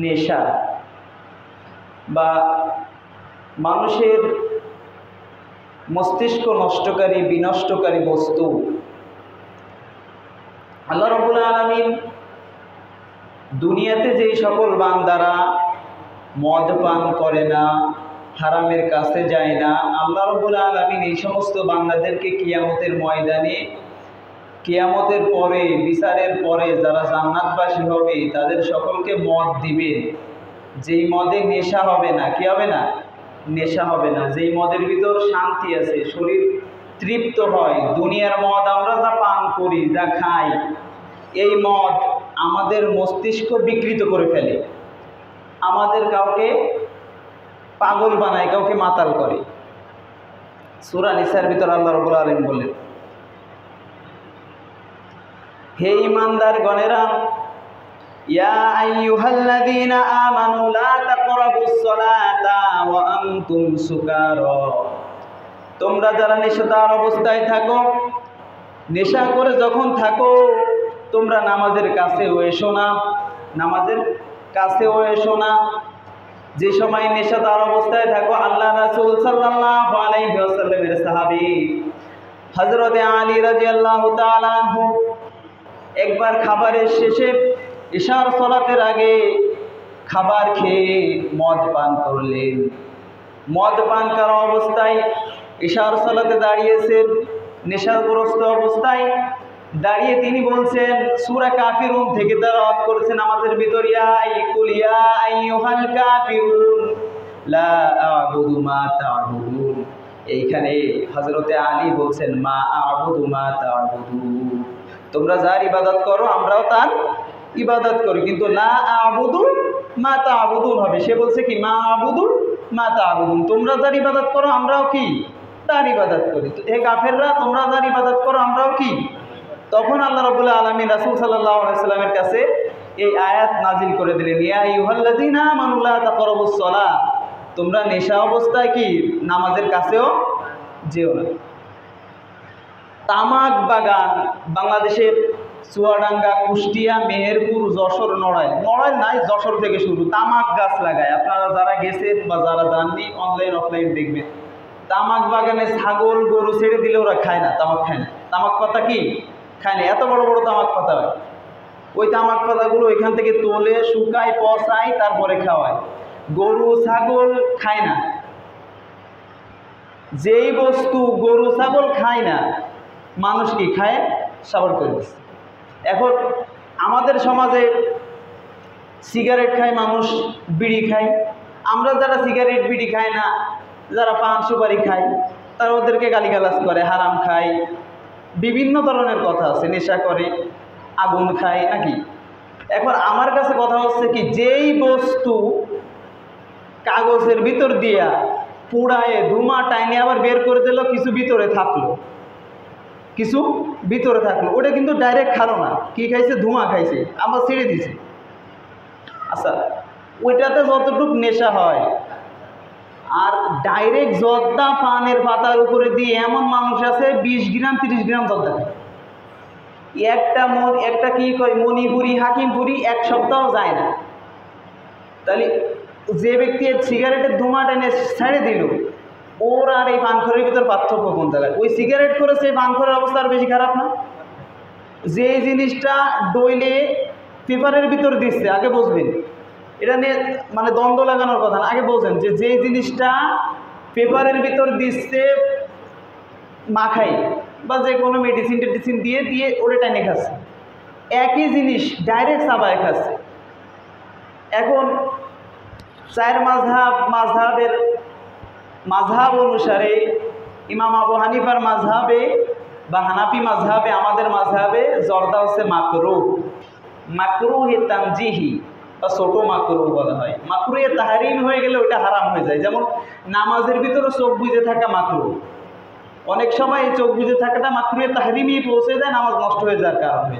নেশা বা মানুষের মস্তিষ্ক নষ্টকারী বিনষ্টকারী বস্তু। আল্লাহ রাব্বুল আলামিন দুনিয়াতে যেই সকল বান্দারা মদ পান করে না, হারামের কাছে যায় না, আল্লাহ রাব্বুল আলামিন এই সমস্ত বান্দাদেরকে কিয়ামতের ময়দানে, কিয়ামতের পরে, বিচারের পরে যারা জান্নাতবাসী হবে তাদের সকলকে মদ দিবেন, যেই মদে নেশা হবে না। কি হবে না? নেশা হবে না। যেই মদের ভিতর শান্তি আছে, শরীর তৃপ্ত হয়। দুনিয়ার মদ আমরা যা পান করি, যা খাই, এই মদ আমাদের মস্তিষ্ক বিকৃত করে ফেলে, আমাদের কাউকে পাগল বানায়, কাউকে মাতাল করে। সূরা নিসার ভিতর আল্লাহ রাব্বুল আলামিন বলেন, হে ঈমানদার গণেরা, ইয়া আইয়ুহাল্লাযীনা আমানু লা তাকরাবুস সালাতা ওয়া আনতুম সুকারা, তোমরা যারা নেশাদার অবস্থায় থাকো, নেশা করে যখন থাকো, তোমরা নামাজের কাছেও এসো না, নামাজের কাছেও এসো না। যে সময় নেশাদার অবস্থায় থাকো, আল্লাহ রাসূল সাল্লাল্লাহু আলাইহি ওয়াসাল্লামের সাহাবী হযরতে আলী রাদিয়াল্লাহু তাআলা আনহু একবার খাবারের শেষে ইশার সালাতের আগে খাবার খেয়ে মদ পান করলেন। মদ পান করা অবস্থায় ইশার সালাতে দাঁড়িয়েছেন, নেশাগ্রস্ত অবস্থায় দাঁড়িয়ে তিনি বলছেন, সূরা কাফিরুন থেকে তেলাওয়াত করেছেন আমাদের ভিতর, ইয়া আইয়ুহাল কাফিরুন লা আ'বুদু মা তা'বুদুন। এইখানে হযরতে আলী বলছেন, মা আ'বুদু মা তা'বুদুন, তোমরা যার ইবাদত করো আমরাও তার ইবাদত করি, কিন্তু লা আ'বুদু মা তা'বুদুন হবে। সে বলছে কি, মা আ'বুদু মা তা'বুদুন, তোমরা যার ইবাদত করো আমরাও কি তার ইবাদত করি। তো এই কাফেররা, তোমরা যার ইবাদত করো আমরাও কি। তখন আল্লাহ রাব্বুল আলামিন রাসূল সাল্লাল্লাহু আলাইহি ওয়াসাল্লামের কাছে এই আয়াত নাজিল করে দিলেন, ইয়া আইয়ুহাল্লাযীনা আমানু লা তাকরাবুস সালাহ, তোমরা নেশা অবস্থায় কি নামাজের কাছেও যেও না। তামাক বাগান বাংলাদেশের চুয়াডাঙ্গা, কুষ্টিয়া, মেহেরপুর, যশোর, নড়াইল নাই, যশোর থেকে শুরু, তামাক গাছ লাগায়। আপনারা যারা গেছেন বা যারা যাননি, অনলাইন অফলাইন দেখবেন, তামাক বাগানে ছাগল গরু ছেড়ে দিলে ওরা খায় না, তামাক খায় না। তামাক পাতা কি খায় না, এত বড় বড় তামাক পাতা হয়। ওই তামাক পাতাগুলো ওইখান থেকে তোলে, শুকায়, পচায়, তারপরে খাওয়ায়। গরু ছাগল খায় না। যেই বস্তু গরু ছাগল খায় না, মানুষ কি খায়? সাবর করে দিচ্ছে। এখন আমাদের সমাজে সিগারেট খায় মানুষ, বিড়ি খায়। আমরা যারা সিগারেট বিড়ি খায় না, যারা পান সুপারি খায়, তারা ওদেরকে গালিগালাজ করে, হারাম খায়, বিভিন্ন ধরনের কথা আছে, নেশা করে, আগুন খায় নাকি। এখন আমার কাছে কথা হচ্ছে কি, যেই বস্তু কাগজের ভিতর দিয়া পুড়ায় ধুমা টাইনে আবার বের করে দিল, কিছু ভিতরে থাকলো, কিছু ভিতরে থাকলো, ওটা কিন্তু ডাইরেক্ট খালো না, কি খাইছে? ধুমা খাইছে, আবার ছেড়ে দিছে। আচ্ছা, ওইটাতে যতটুকু নেশা হয়, আর ডাইরেক্ট জর্দা পানের পাতার উপরে দিয়ে এমন মানুষ আছে 20 গ্রাম 30 গ্রাম জর্দা খায়। একটা কি কয় মণিপুরি, হাকিমপুরি, এক সপ্তাহ যায় না। তাহলে যে ব্যক্তি সিগারেটের ধোঁয়া টেনে ছেড়ে দিল, ওর আর এই পানখরের ভিতর পার্থক্য কোন জায়গায়? ওই সিগারেট করেছে, পানখরের অবস্থা আর বেশি খারাপ না? যে জিনিসটা ডইলে পেপারের ভিতর দিচ্ছে, আগে বুঝবেন, এটা নিয়ে মানে দ্বন্দ্ব লাগানোর কথা না, আগে বলছেন যে যে জিনিসটা পেপারের ভিতর দিচ্ছে মাখাই বা যে কোনো মেডিসিন দিয়ে ওটা টেনে খাচ্ছে, একই জিনিস ডাইরেক্ট চাবায় খাচ্ছে। এখন চার মাযহাব অনুসারে ইমাম আবু হানিফার মাযহাবে বা হানাফি মাযহাবে, আমাদের মাযহাবে জর্দা হচ্ছে মাকরুহে তানজিহি বা ছোট মাকরুহ বলা হয়। মাকরুহে তাহরিম হয়ে গেলে ওইটা হারাম হয়ে যায়। যেমন নামাজের ভিতরে চোখ বুজে থাকা মাকরুহ, অনেক সময় এই চোখ বুজে থাকাটা মাকরুহে তাহরিমই পৌঁছে যায়, নামাজ নষ্ট হয়ে যাওয়ার কারণে।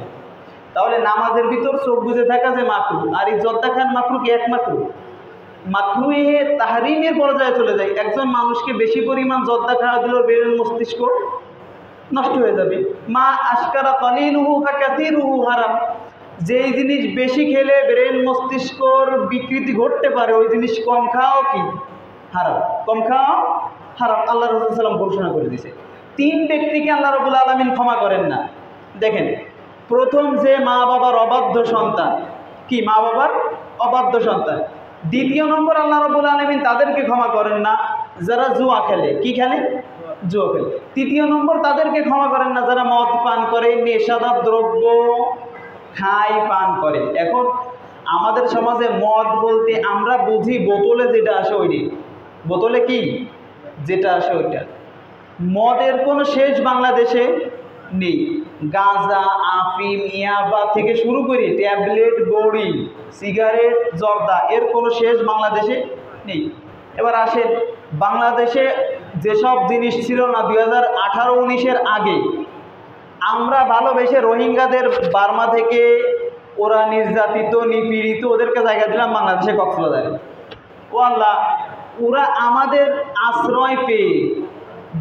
তাহলে নামাজের ভিতর চোখ বুজে থাকা যে মাকরুহ, আর এই জর্দা খান মাকরুহ কি এক মাকরুহ? মাকরুহে তাহরিমের পর্যায়ে চলে যায়। একজন মানুষকে বেশি পরিমাণ জর্দা খাওয়া দিলেও ব্রেনের মস্তিষ্ক নষ্ট হয়ে যাবে। মা আশকারা কালিলুহু ফা কাসীরুহু হারাম, যেই জিনিস বেশি খেলে ব্রেন মস্তিষ্কর বিকৃতি ঘটতে পারে ওই জিনিস কম খাও কি হারাম, কম খাও হারাম। আল্লাহ রাসূল সাল্লাল্লাহু ঘোষণা করে দিয়েছে। 3 ব্যক্তিকে আল্লাহ রাব্বুল আলামিন ক্ষমা করেন না। দেখেন, প্রথম যে মা বাবার অবাধ্য সন্তান, কি মা বাবার অবাধ্য সন্তান। দ্বিতীয় নম্বর আল্লাহ রাব্বুল আলামিন তাদেরকে ক্ষমা করেন না যারা জুয়া খেলে, কি খেলে, জুয়া খেলে। তৃতীয় নম্বর তাদেরকে ক্ষমা করেন না যারা মদ পান করে, নেশাদার দ্রব্য খায়, পান করে। এখন আমাদের সমাজে মদ বলতে আমরা বুঝি বোতলে যেটা আসে ওইটি, বোতলে কি যেটা আসে ওইটা। মদের কোনো শেষ বাংলাদেশে নেই। গাঁজা, আফিম, ইয়াবা থেকে শুরু করে ট্যাবলেট, বড়ি, সিগারেট, জর্দা এর কোনো শেষ বাংলাদেশে নেই। এবার আসেন, বাংলাদেশে যেসব জিনিস ছিল না 2018-19-এর আগে, আমরা ভালোবেসে রোহিঙ্গাদের বার্মা থেকে ওরা নির্যাতিত, নিপীড়িত, ওদেরকে জায়গা দিলাম বাংলাদেশে কক্সবাজারে। ও আল্লাহ, ওরা আমাদের আশ্রয় পেয়ে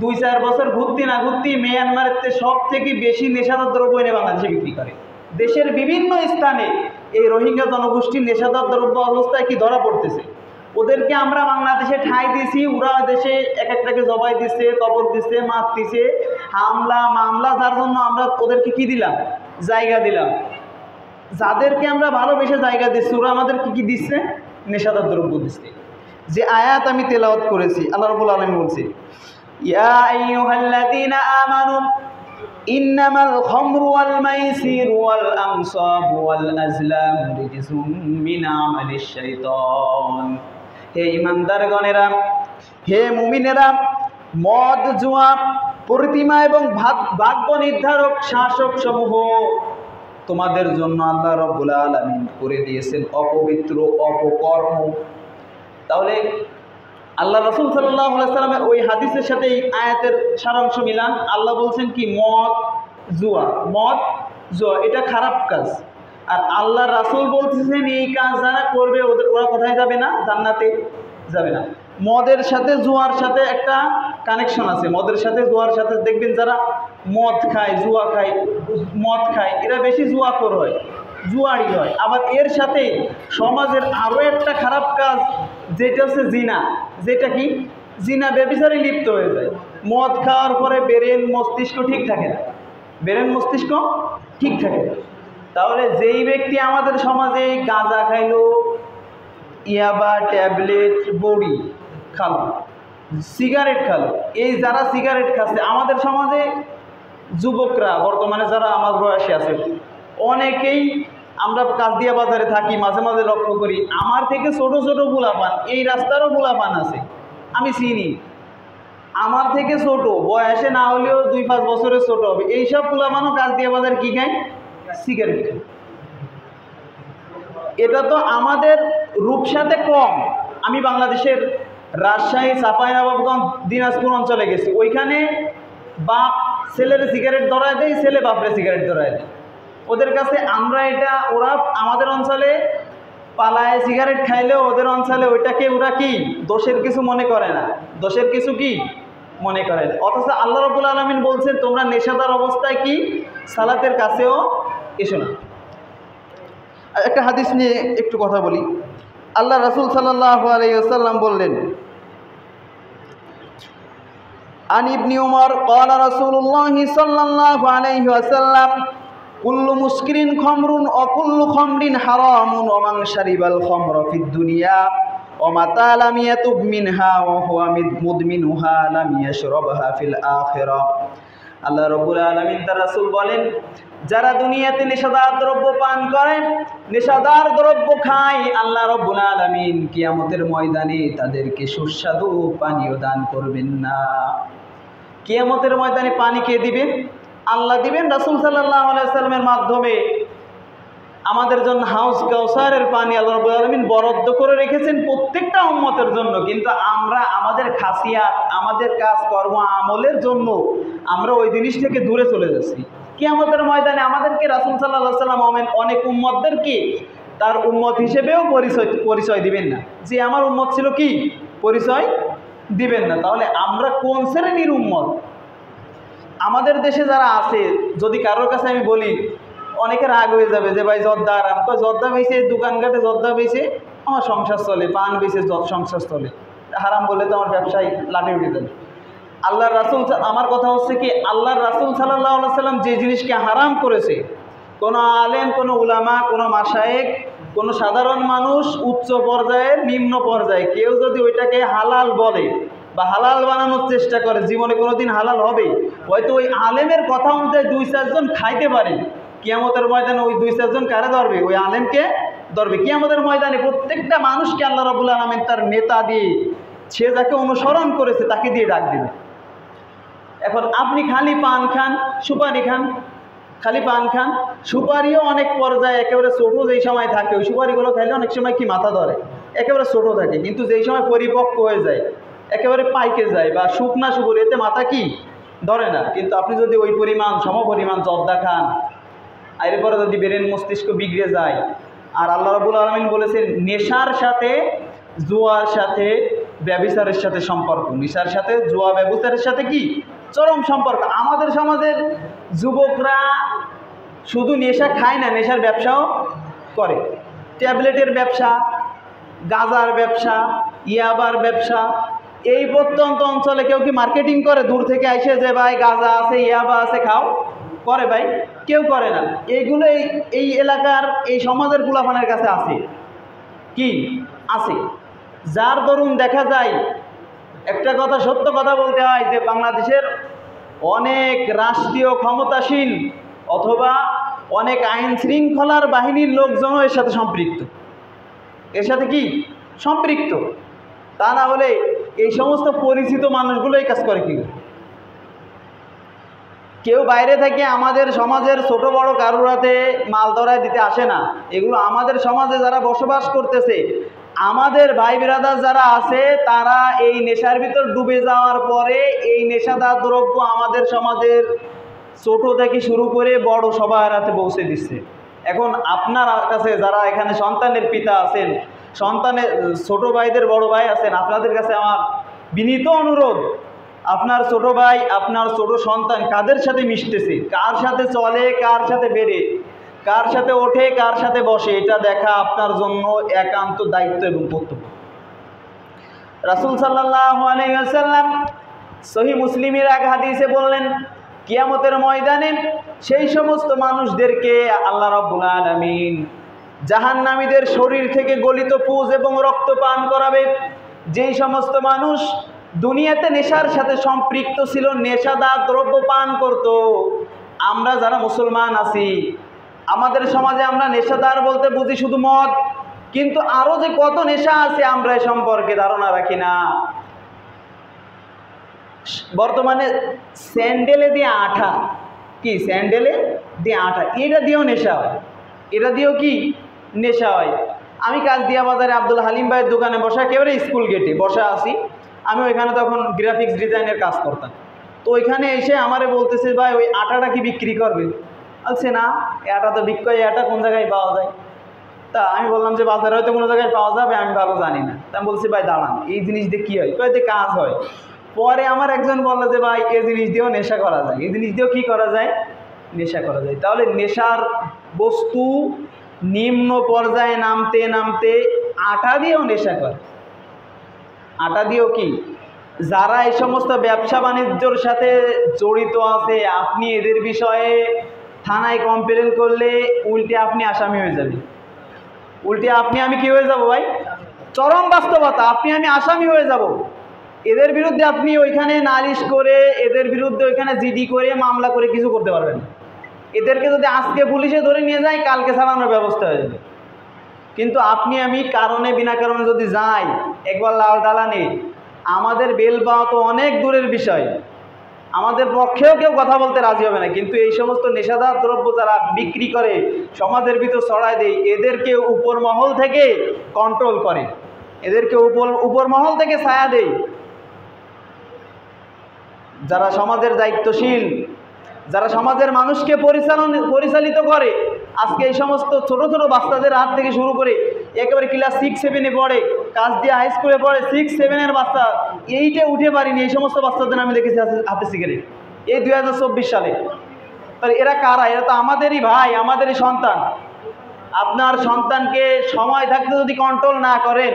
2-4 বছর ঘুরতে না ঘুরতে মিয়ানমারের সব থেকে বেশি নেশাদার দ্রব্য এনে বাংলাদেশে বিক্রি করে। দেশের বিভিন্ন স্থানে এই রোহিঙ্গা জনগোষ্ঠীর নেশাদার দ্রব্য অবস্থায় কি ধরা পড়তেছে। ওদেরকে আমরা বাংলাদেশে ঠাঁই দিছি, ওরা দেশে এক একটাকে জবাই দিচ্ছে, কবর দিচ্ছে, মারতেছে, হামলা মামলা, যার জন্য আমরা ওদেরকে কি দিলাম, জায়গা দিলাম। যাদেরকে আমরা ভালোবেসে জায়গা দিচ্ছি ওরা আমাদেরকে কি দিচ্ছে, নেশাদার দ্রব্য দিচ্ছে। যে আয়াত আমি তেলাওয়াত করেছি, আল্লাহ রাব্বুল আলামিন বলছে, ইয়া আইয়ুহাল্লাযীনা আমানু ইন্নামাল খামরু ওয়াল মাইসিরু ওয়াল আনসাবু ওয়াল আজলামু রিজসুম মিন আমালিশ শাইতান। হে ঈমানদারগণেরা, হে মুমিনেরা, মদ, জুয়া, প্রতিমা এবং ভাগ্য নির্ধারক শাসক সমূহ তোমাদের জন্য আল্লাহ রাব্বুল আলামিন করে দিয়েছেন অপবিত্র, অপকর্ম। তাহলে আল্লাহ রাসূল সাল্লাল্লাহু আলাইহি সাল্লামের ওই হাদিসের সাথে এই আয়াতের সারাংশ মিলান। আল্লাহ বলছেন কি, মদ, জুয়া, মদ, জুয়া এটা খারাপ কাজ। আর আল্লাহ রাসূল বলতেছেন এই কাজ যারা করবে ওরা কোথায় যাবে না, জান্নাতে যাবে না। মদের সাথে জুয়ার সাথে একটা কানেকশন আছে। মদের সাথে জুয়ার সাথে দেখবেন যারা মদ খায়, জুয়া খায়, মদ খায়, এরা বেশি জুয়াখোর হয়, জুয়ারি হয়। আবার এর সাথে সমাজের আরও একটা খারাপ কাজ যেটা হচ্ছে জিনা। যেটা কি, জিনা, ব্যভিচারে লিপ্ত হয়ে যায়। মদ খাওয়ার পরে ব্রেন মস্তিষ্ক ঠিক থাকে না, ব্রেন মস্তিষ্ক ঠিক থাকে না। তাহলে যেই ব্যক্তি আমাদের সমাজে গাঁজা খাইলো, ইয়াবা, ট্যাবলেট, বড়ি খালো, সিগারেট খালো, এই যারা সিগারেট খাচ্ছে আমাদের সমাজে যুবকরা বর্তমানে যারা আমার বয়সে আছে অনেকেই, আমরা কাজদিয়া বাজারে থাকি, মাঝে মাঝে লক্ষ্য করি আমার থেকে ছোট ছোট পোলাপান, এই রাস্তারও পোলাপান আছে আমি চিনি, আমার থেকে ছোট বয়সে না হলেও 2-5 বছরের ছোট হবে, এইসব পোলাপানও কাজদিয়া বাজারে কি খায়, সিগারেট খায়। এটা তো আমাদের রূপসাতে কম। আমি বাংলাদেশের রাজশাহী, চাঁপাইনবাবগঞ্জ, দিনাজপুর অঞ্চলে গেছি, ওইখানে বাপ ছেলের সিগারেট ধরায় দেয়, ছেলে বাপরে সিগারেট ধরায় দেয়। ওদের কাছে আমরা এটা, ওরা আমাদের অঞ্চলে পালায় সিগারেট খাইলেও ওদের অঞ্চলে ওইটাকে ওরা কি দোষের কিছু মনে করে না, দোষের কিছু কি মনে করে না। অথচ আল্লাহ রাব্বুল আলামিন বলছেন তোমরা নেশাদার অবস্থায় কি সালাতের কাছেও এসো না। একটা হাদিস নিয়ে একটু কথা বলি। আল্লাহ রাসূল সাল্লাল্লাহু আলাইহি ওয়াসাল্লাম বললেন, আন ইবনে উমর ক্বালা রাসূলুল্লাহি সাল্লাল্লাহু আলাইহি ওয়াসাল্লাম কুল্লু মুসকিরিন খামরুন ওয়া কুল্লু খামরিন হারামুন ওয়া মান শারিবাল খামরা ফিদ দুনিয়া ওয়া মাতা লাম ইয়াতুব মিনহা ওয়া হুয়া মুদমিনুহা লাম ইয়াশরাবহা ফিল আখিরাহ। আল্লাহ রাব্বুল আলামিন তার রাসূল বলেন, যারা দুনিয়াতে নেশাদার দ্রব্য পান করে, নেশাদার দ্রব্য খায়, আল্লাহ রাব্বুল আলামিন কিয়ামতের ময়দানে তাদেরকে সুস্বাদু পানীয় দান করবেন না। কিয়ামতের ময়দানে পানি কে দিবেন? আল্লাহ দিবেন। রাসূল সাল্লাল্লাহু আলাইহি ওয়াসাল্লামের মাধ্যমে আমাদের জন্য হাউস কাউসারের পানি আল্লাহ রাব্বুল আলামিন বরাদ্দ করে রেখেছেন প্রত্যেকটা উম্মতের জন্য। কিন্তু আমরা আমাদের খাসিয়াত, আমাদের কাজকর্ম, আমলের জন্য আমরা ওই জিনিস থেকে দূরে চলে যাচ্ছি। কিয়ামতের ময়দানে আমাদেরকে রাসূল সাল্লাল্লাহু আলাইহি ওয়াসাল্লাম অনেক উম্মতদেরকে তার উম্মত হিসেবেও পরিচয় দিবেন না, যে আমার উম্মত ছিল কি পরিচয় দিবেন না। তাহলে আমরা কোন শ্রেণীর উম্মত? আমাদের দেশে যারা আছে, যদি কারোর কাছে আমি বলি অনেকে রাগ হয়ে যাবে যে ভাই জর্দা আরাম, জর্দা বেছে দোকানঘাটে জর্দা বেছে আমার সংসার চলে, পান বেছে সংসার চলে, হারাম বলে তো আমার ব্যবসায় লাঠি উঠে যাবে। আল্লাহর রাসূল, আমার কথা হচ্ছে কি, আল্লাহর রাসূল সাল্লাল্লাহু আলাইহি সাল্লাম যে জিনিসকে হারাম করেছে, কোনো আলেম, কোনো উলামা, কোনো মাশায়েখ, কোনো সাধারণ মানুষ, উচ্চ পর্যায়ের নিম্ন পর্যায়ে কেউ যদি ওইটাকে হালাল বলে বা হালাল বানানোর চেষ্টা করে, জীবনে কোনোদিন হালাল হবে? হয়তো ওই আলেমের কথা অনুযায়ী 2-4 জন খাইতে পারে, কিয়ামতের ময়দানে ওই 2-4 জন কারে ধরবে? ওই আলেমকে ধরবে। কিয়ামতের ময়দানে প্রত্যেকটা মানুষকে আল্লাহ রাব্বুল আলামিন তার নেতা দিয়ে, সে যাকে অনুসরণ করেছে তাকে দিয়ে ডাক দিবে। এখন আপনি খালি পান খান, সুপারি খান, খালি পান খান, সুপারিও অনেক পর্যায়ে একেবারে ছোটো যেই সময় থাকে, ওই সুপারিগুলো খাইলে অনেক সময় কি মাথা ধরে, একেবারে ছোটো থাকে, কিন্তু যেই সময় পরিপক্ক হয়ে যায়, একেবারে পাইকে যায় বা শুকনা সুপুরি, এতে মাথা কি ধরে না। কিন্তু আপনি যদি ওই পরিমাণ সমপরিমাণ জর্দা খান, আর এরপরে যদি ব্রেন মস্তিষ্ক বিগড়ে যায়, আর আল্লাহ রাব্বুল আলামিন বলেছেন নেশার সাথে, জুয়ার সাথে, ব্যভিচারের সাথে সম্পর্ক, নেশার সাথে, জুয়া, ব্যভিচারের সাথে কি চরম সম্পর্ক। আমাদের সমাজের যুবকরা শুধু নেশা খায় না, নেশার ব্যবসাও করে। ট্যাবলেটের ব্যবসা, গাঁজার ব্যবসা, ইয়াবার ব্যবসা। এই প্রত্যন্ত অঞ্চলে কেউ কি মার্কেটিং করে দূর থেকে আইসে যে ভাই গাঁজা আছে, ইয়াবা আছে, খাও? করে ভাই? কেউ করে না। এইগুলো এই এলাকার, এই সমাজের পোলাপানের কাছে আছে কি? আছে। যার দরুন দেখা যায়, একটা কথা সত্য কথা বলতে হয় যে বাংলাদেশের অনেক রাষ্ট্রীয় ক্ষমতাসীন অথবা অনেক আইন শৃঙ্খলার বাহিনীর লোকজনও এর সাথে সম্পৃক্ত। এর সাথে কি সম্পৃক্ত? তা না হলে এই সমস্ত পরিচিত মানুষগুলো এই কাজ করে কি? কেউ বাইরে থেকে আমাদের সমাজের ছোট বড় কারুর হাতে মাল ধরায় দিতে আসে না। এগুলো আমাদের সমাজে যারা বসবাস করতেছে, আমাদের ভাই বিরাদার যারা আছে, তারা এই নেশার ভিতর ডুবে যাওয়ার পরে এই নেশাদার দ্রব্য আমাদের সমাজের ছোট থেকে শুরু করে বড় সবার হাতে পৌঁছে দিচ্ছে। এখন আপনার কাছে যারা এখানে সন্তানের পিতা আছেন, সন্তানের ছোট ভাইদের বড় ভাই আছেন, আপনাদের কাছে আমার বিনীত অনুরোধ, আপনার ছোট ভাই, আপনার ছোট সন্তান কাদের সাথে মিশতেছে, কার সাথে চলে, কার সাথে বেড়ে, কার সাথে ওঠে, কার সাথে বসে, এটা দেখা আপনার জন্য একান্ত দায়িত্ব এবং কর্তব্য। রাসূল সাল্লাল্লাহু আলাইহি ওয়াসাল্লাম সহিহ মুসলিমের এক হাদিসে বললেন, কিয়ামতের ময়দানে সেই সমস্ত মানুষদেরকে আল্লাহ রাব্বুল আলামিন জাহান্নামীদের শরীর থেকে গলিত পুঁজ এবং রক্ত পান করাবে। যেই সমস্ত মানুষ দুনিয়াতে নেশার সাথে সম্পৃক্ত ছিল, নেশাদার দ্রব্য পান করত। আমরা যারা মুসলমান আছি, আমাদের সমাজে আমরা নেশাদার বলতে বুঝি শুধু মদ, কিন্তু আরও যে কত নেশা আছে আমরা এ সম্পর্কে ধারণা রাখি না। বর্তমানে স্যান্ডেলে দিয়ে আঠা, কি স্যান্ডেলে দিয়ে আঠা, এটা দিয়েও নেশা হয়, এটা দিয়েও কি নেশা হয়। আমি কাজদিয়া বাজারে আব্দুল হালিম ভাইয়ের দোকানে বসা, একেবারে স্কুল গেটে বসা আছি। আমি ওইখানে তখন গ্রাফিক্স ডিজাইনের কাজ করতাম। তো ওইখানে এসে আমারে বলতেছে, ভাই ওই আটাটা কি বিক্রি করবে? বলছে না, এটা তো বিক্রয়, এটা কোন জায়গায় পাওয়া যায়? তা আমি বললাম যে বাজারে হয়তো কোনো জায়গায় পাওয়া যাবে, আমি ভালো জানি না। তা আমি বলছি, ভাই দাঁড়ান, এই জিনিস দিয়ে কী হয়? কয়েতে কাজ হয়। পরে আমার একজন বললো যে ভাই এই জিনিস দিয়েও নেশা করা যায়, এই জিনিস দিয়েও কী করা যায়? নেশা করা যায়। তাহলে নেশার বস্তু নিম্ন পর্যায়ে নামতে নামতে আটা দিয়েও নেশা করে। আটা দিয়েও কি? যারা এই সমস্ত ব্যবসা বাণিজ্যর সাথে জড়িত আছে, আপনি এদের বিষয়ে থানায় কমপ্লেন করলে উল্টে আপনি আসামি হয়ে যাবেন। উল্টে আপনি আমি কি হয়ে যাব ভাই? চরম বাস্তবতা, আপনি আমি আসামি হয়ে যাব। এদের বিরুদ্ধে আপনি ওইখানে নালিশ করে, এদের বিরুদ্ধে ওইখানে জিডি করে, মামলা করে কিছু করতে পারবেন না। এদেরকে যদি আজকে পুলিশে ধরে নিয়ে যায়, কালকে ছাড়ানোর ব্যবস্থা হয়ে যাবে। কিন্তু আপনি আমি কারণে বিনা কারণে যদি যাই, একবার লাল দালানে, আমাদের বেল পাওয়া তো অনেক দূরের বিষয়, আমাদের পক্ষেও কেউ কথা বলতে রাজি হবে না। কিন্তু এই সমস্ত নেশাদার দ্রব্য যারা বিক্রি করে, সমাজের ভিতর ছড়ায় দেয়, এদেরকে উপর মহল থেকে কন্ট্রোল করে, এদেরকে উপর মহল থেকে ছায়া দেয়। যারা সমাজের দায়িত্বশীল, যারা সমাজের মানুষকে পরিচালিত করে, আজকে এই সমস্ত ছোট ছোট বাচ্চাদের হাত থেকে শুরু করে একেবারে ক্লাস 6-7-এ পড়ে, কাজদিয়া হাই স্কুলে পড়ে, 6-7-এর বাচ্চা, 8-এ উঠে পারিনি, এই সমস্ত বাচ্চাদের আমি দেখেছি হাতে সিগারেট। এই 2024 সালে তাহলে এরা কারা? এরা তো আমাদেরই ভাই, আমাদেরই সন্তান। আপনার সন্তানকে সময় থাকতে যদি কন্ট্রোল না করেন,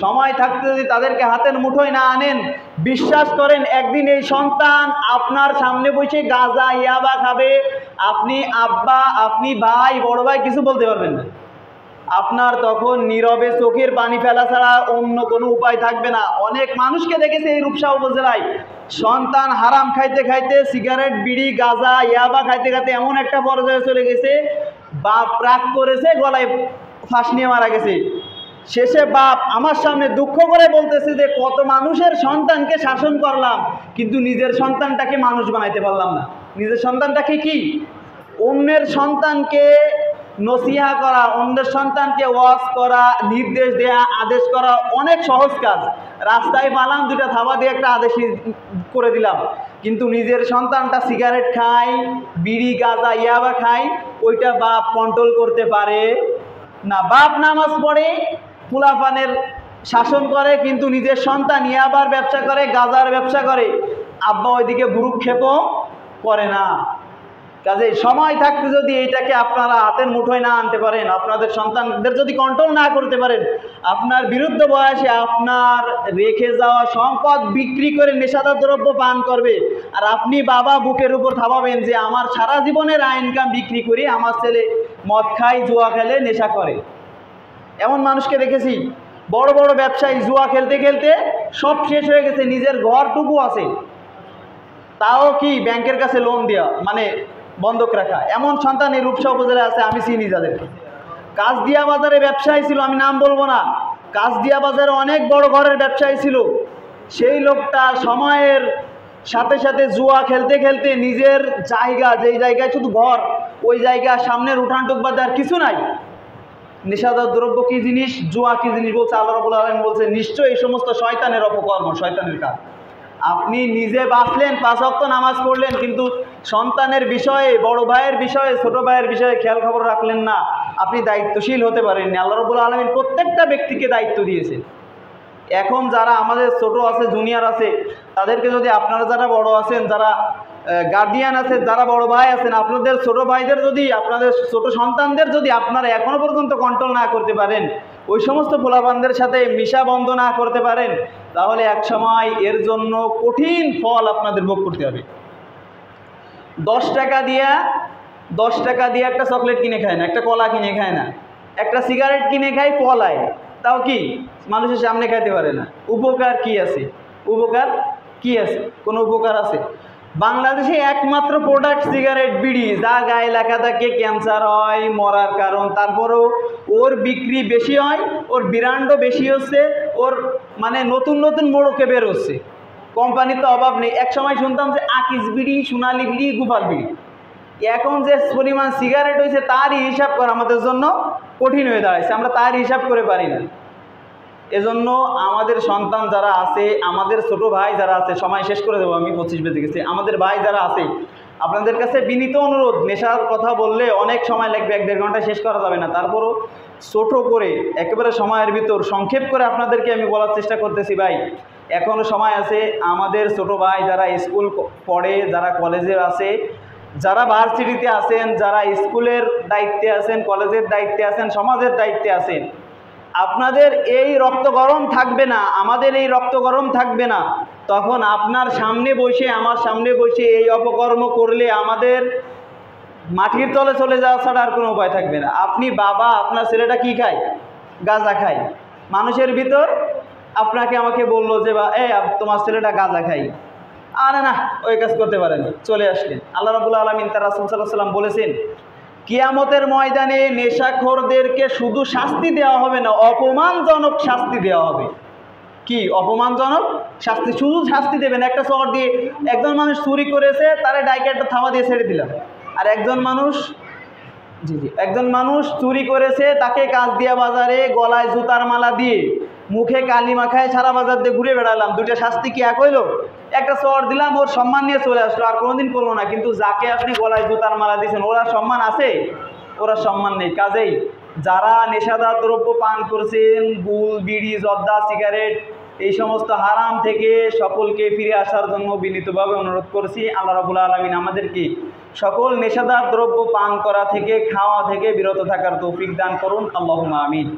সময় থাকতে যদি তাদেরকে হাতের মুঠোয় না আনেন, বিশ্বাস করেন একদিন এই সন্তান আপনার সামনে বসে গাঁজা ইয়াবা খাবে, আপনি আব্বা, আপনি ভাই, বড় ভাই কিছু বলতে পারবেন না। আপনার তখন নীরবে চোখের পানি ফেলা ছাড়া অন্য কোনো উপায় থাকবে না। অনেক মানুষকে দেখেছে এই রূপসা উপজেলায়, সন্তান হারাম খাইতে খাইতে, সিগারেট বিড়ি গাঁজা ইয়াবা খাইতে খাইতে এমন একটা পর্যায়ে চলে গেছে, বাপ রাগ করেছে, গলায় ফাঁস নিয়ে মারা গেছে। শেষে বাপ আমার সামনে দুঃখ করে বলতেছে যে কত মানুষের সন্তানকে শাসন করলাম, কিন্তু নিজের সন্তানটাকে মানুষ বানাইতে পারলাম না। নিজের সন্তানটাকে কি, অন্যের সন্তানকে নসিহা করা, অন্যের সন্তানকে ওয়াজ করা, নির্দেশ দেয়া, আদেশ করা অনেক সহজ কাজ। রাস্তায় পালাম, দুটা থাবা দিয়ে একটা আদেশ করে দিলাম, কিন্তু নিজের সন্তানটা সিগারেট খায়, বিড়ি গাঁজা ইয়াবা খায়, ওইটা বাপ কন্ট্রোল করতে পারে না। বাপ নামাজ পড়ে, ফুলাফানের শাসন করে, কিন্তু নিজের সন্তান ইয়াবার ব্যবসা করে, গাঁজার ব্যবসা করে, আব্বা ওইদিকে ভ্রুক্ষেপও করে না। কাজে সময় থাকতে যদি এইটাকে আপনারা হাতের মুঠোয় না আনতে পারেন, আপনাদের সন্তানদের যদি কন্ট্রোল না করতে পারেন, আপনার বিরুদ্ধ বয়সে আপনার রেখে যাওয়া সম্পদ বিক্রি করে নেশাদার দ্রব্য পান করবে, আর আপনি বাবা বুকের উপর থামাবেন যে আমার সারা জীবনের ইনকাম বিক্রি করি, আমার ছেলে মদ খায়, জুয়া খেলে, নেশা করে। এমন মানুষকে দেখেছি, বড় বড় ব্যবসায়ী জুয়া খেলতে খেলতে সব শেষ হয়ে গেছে, নিজের ঘরটুকু আছে, তাও কি ব্যাংকের কাছে লোন দেওয়া, মানে বন্ধক রাখা। এমন সন্তান এই রূপসা উপজেলায় আছে, আমি চিনি যাদেরকে। কাজদিয়া বাজারে ব্যবসায়ী ছিল, আমি নাম বলবো না, কাজদিয়া বাজারে অনেক বড় ঘরের ব্যবসায়ী ছিল। সেই লোকটা সময়ের সাথে সাথে জুয়া খেলতে খেলতে নিজের জায়গা, যেই জায়গায় শুধু ঘর, ওই জায়গা সামনের উঠানটুক বাদে আর কিছু নাই। নেশাদার দ্রব্য কি জিনিস, জুয়া কি জিনিস বলছে আল্লাহ রাব্বুল আলামিন বলছে, নিশ্চয়ই এই সমস্ত শয়তানের অপকর্ম, শয়তানের কাজ। আপনি নিজে বাঁচলেন, 5 ওয়াক্ত নামাজ পড়লেন, কিন্তু সন্তানের বিষয়ে, বড় ভাইয়ের বিষয়ে, ছোট ভাইয়ের বিষয়ে খেয়াল খবর রাখলেন না, আপনি দায়িত্বশীল হতে পারেননি। আল্লাহ রাব্বুল আলামিন প্রত্যেকটা ব্যক্তিকে দায়িত্ব দিয়েছেন। এখন যারা আমাদের ছোট আছে, জুনিয়র আছে, তাদেরকে যদি আপনারা যারা বড় আছেন, যারা গার্ডিয়ান আছেন, যারা বড় ভাই আছেন, আপনাদের ছোট ভাইদের যদি, আপনাদের ছোট সন্তানদের যদি আপনারা এখনো পর্যন্ত কন্ট্রোল না করতে পারেন, ওই সমস্ত পোলাপানদের সাথে মিশা বন্ধ না করতে পারেন, তাহলে এক সময় এর জন্য কঠিন ফল আপনাদের ভোগ করতে হবে। 10 টাকা দিয়ে একটা চকলেট কিনে খায় না, একটা কলা কিনে খায় না, একটা সিগারেট কিনে খায় পলায়, তাও কি মানুষের সামনে খাইতে পারে না। উপকার কি আছে? উপকার কি আছে? কোনো উপকার আছে? বাংলাদেশে একমাত্র প্রোডাক্ট সিগারেট বিড়ি, যা গায়ে লেখা থাকে ক্যান্সার হয়, মরার কারণ, তারপরেও ওর বিক্রি বেশি হয়, ওর ব্র্যান্ডও বেশি হচ্ছে, ওর মানে নতুন নতুন মোড়কে বের হচ্ছে, কোম্পানির তো অভাব নেই। এক সময় শুনতাম যে আকিস বিড়ি, সোনালি বিড়ি, গোপাল বিড়ি। এখন যে পরিমাণ সিগারেট হয়েছে তারই হিসাব করা আমাদের জন্য কঠিন হয়ে দাঁড়াইছে, আমরা তার হিসাব করে পারি না। এজন্য আমাদের সন্তান যারা আছে, আমাদের ছোট ভাই যারা আছে, সময় শেষ করে দেবো আমি, 25 বেজে গেছে। আমাদের ভাই যারা আছে, আপনাদের কাছে বিনীত অনুরোধ, নেশার কথা বললে অনেক সময় লাগবে, 1-1.5 ঘন্টা শেষ করা যাবে না, তারপরও ছোট করে একেবারে সময়ের ভিতর সংক্ষেপ করে আপনাদেরকে আমি বলার চেষ্টা করতেছি। ভাই এখনও সময় আছে, আমাদের ছোট ভাই যারা স্কুল পড়ে, যারা কলেজে আছে, যারা ভার্সিটিতে আছেন, যারা স্কুলের দায়িত্বে আছেন, কলেজের দায়িত্বে আছেন, সমাজের দায়িত্বে আছেন, আপনাদের এই রক্ত গরম থাকবে না, আমাদের এই রক্ত গরম থাকবে না, তখন আপনার সামনে বসে, আমার সামনে বসে এই অপকর্ম করলে আমাদের মাটির তলে চলে যাওয়া ছাড়া আর কোনো উপায় থাকবে না। আপনি বাবা, আপনার ছেলেটা কি খায়? গাঁজা খায়। মানুষের ভিতর আপনাকে আমাকে বললো যে বা তোমার ছেলেটা গাঁজা খায়, আরে না ওই কাজ করতে পারেনি, চলে আসলেন। আল্লাহ রাব্বুল আলামিন তার রাসূল সাল্লাল্লাহু আলাইহি ওয়াসাল্লাম বলেছেন, কিয়ামতের ময়দানে নেশাখোরদেরকে শুধু শাস্তি দেওয়া হবে না, অপমানজনক শাস্তি দেওয়া হবে। কি অপমানজনক শাস্তি? শুধু শাস্তি দেবেন, একটা চর দিয়ে একজন মানুষ চুরি করেছে, তারে ডাইকে একটা থাবা দিয়ে ছেড়ে দিলাম, আর একজন মানুষ চুরি করেছে, তাকে কাজদিয়া বাজারে গলায় জুতার মালা দিয়ে, মুখে কালি মাখায় সারা বাজার দিয়ে ঘুরে বেড়ালাম, দুইটা শাস্তি কি এক হইল? একটা চর দিলাম, ওর সম্মান নিয়ে চলে আসলো, আর কোনোদিন করলো না। কিন্তু যাকে আপনি গলায় জুতার মালা দিয়েছেন, ওরা সম্মান আছে? ওরা সম্মান নেই। কাজেই যারা নেশাদার দ্রব্য পান করছেন, গুল, বিড়ি, জর্দা, সিগারেট, এই সমস্ত হারাম থেকে সকলকে ফিরে আসার জন্য বিনীতভাবে অনুরোধ করছি। আল্লাহ রাব্বুল আলামিন আমাদেরকে সকল নেশাদার দ্রব্য পান করা থেকে, খাওয়া থেকে বিরত থাকার তৌফিক দান করুন। আল্লাহুম্মা আমিন।